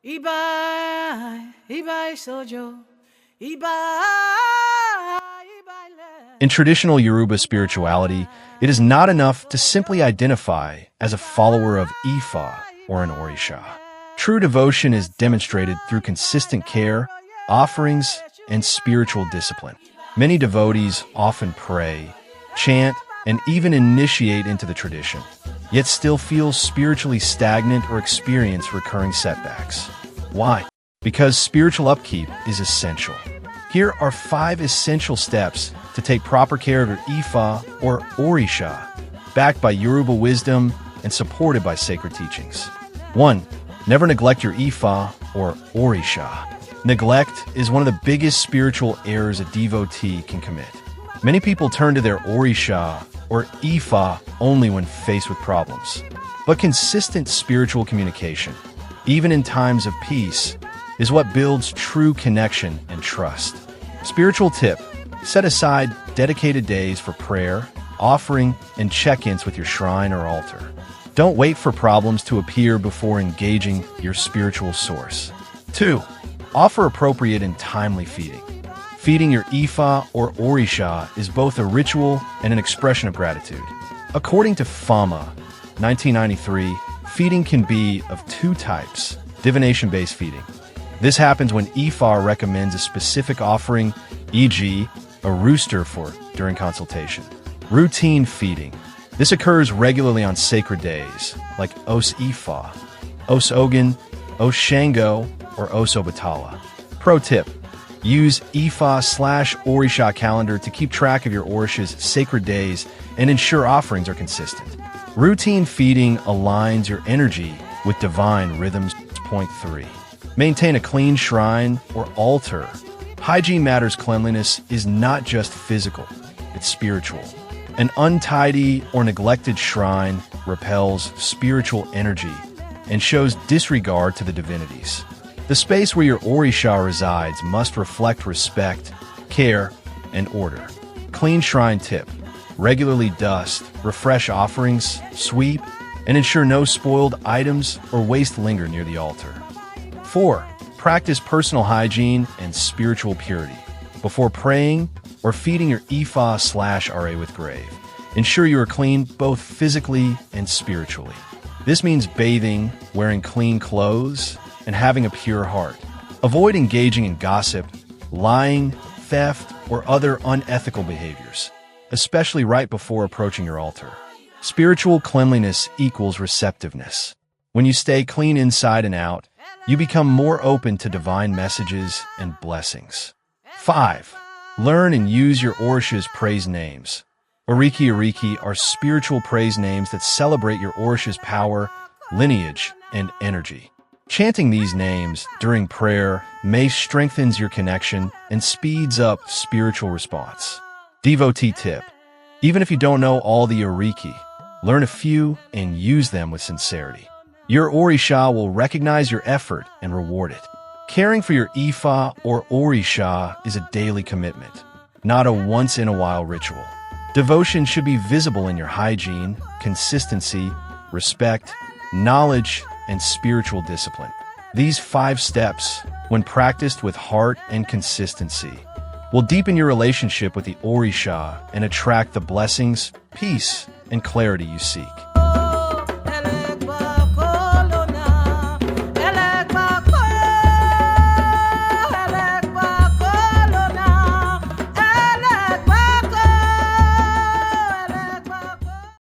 Ibai, Ibai Sojo, Ibai, Ibai Le. In traditional Yoruba spirituality, it is not enough to simply identify as a follower of Ifa or an Òrìṣà. True devotion is demonstrated through consistent care, offerings, and spiritual discipline. Many devotees often pray, chant, and even initiate into the tradition, yet still feel spiritually stagnant or experience recurring setbacks. Why? Because spiritual upkeep is essential. Here are 5 essential steps to take proper care of your Ifa or Òrìṣà, backed by Yoruba wisdom and supported by sacred teachings. 1. Never neglect your Ifa or Òrìṣà. Neglect is one of the biggest spiritual errors a devotee can commit. Many people turn to their Òrìṣà or Ifa only when faced with problems. But consistent spiritual communication, even in times of peace, is what builds true connection and trust. Spiritual tip: set aside dedicated days for prayer, offering, and check-ins with your shrine or altar. Don't wait for problems to appear before engaging your spiritual source. 2. Offer appropriate and timely feeding. Feeding your Ifa or Òrìṣà is both a ritual and an expression of gratitude. According to Fama, 1993, feeding can be of 2 types: divination-based feeding. This happens when Ifa recommends a specific offering, e.g., a rooster for during consultation. Routine feeding. This occurs regularly on sacred days, like Os Ifa, Os Ogun, Os Shango, or Os Obatala. Pro tip: use Ifa/Òrìṣà calendar to keep track of your Òrìṣà's sacred days and ensure offerings are consistent. Routine feeding aligns your energy with divine rhythms. Point 3. Maintain a clean shrine or altar. Hygiene matters. Cleanliness is not just physical, it's spiritual. An untidy or neglected shrine repels spiritual energy and shows disregard to the divinities. The space where your Òrìṣà resides must reflect respect, care, and order. Clean shrine tip: regularly dust, refresh offerings, sweep, and ensure no spoiled items or waste linger near the altar. 4. Practice personal hygiene and spiritual purity. Before praying or feeding your Ifa/Ra with grave, ensure you are clean both physically and spiritually. This means bathing, wearing clean clothes, and having a pure heart. Avoid engaging in gossip, lying, theft, or other unethical behaviors, especially right before approaching your altar. Spiritual cleanliness equals receptiveness. When you stay clean inside and out, you become more open to divine messages and blessings. 5. Learn and use your Òrìṣà's praise names. Oriki are spiritual praise names that celebrate your Òrìṣà's power, lineage, and energy. Chanting these names during prayer may strengthens your connection and speeds up spiritual response. Devotee tip: even if you don't know all the Oriki, learn a few and use them with sincerity. Your Òrìṣà will recognize your effort and reward it. Caring for your Ifa or Òrìṣà is a daily commitment, not a once-in-a-while ritual. Devotion should be visible in your hygiene, consistency, respect, knowledge, and spiritual discipline. These 5 steps, when practiced with heart and consistency, will deepen your relationship with the Òrìṣà and attract the blessings, peace, and clarity you seek.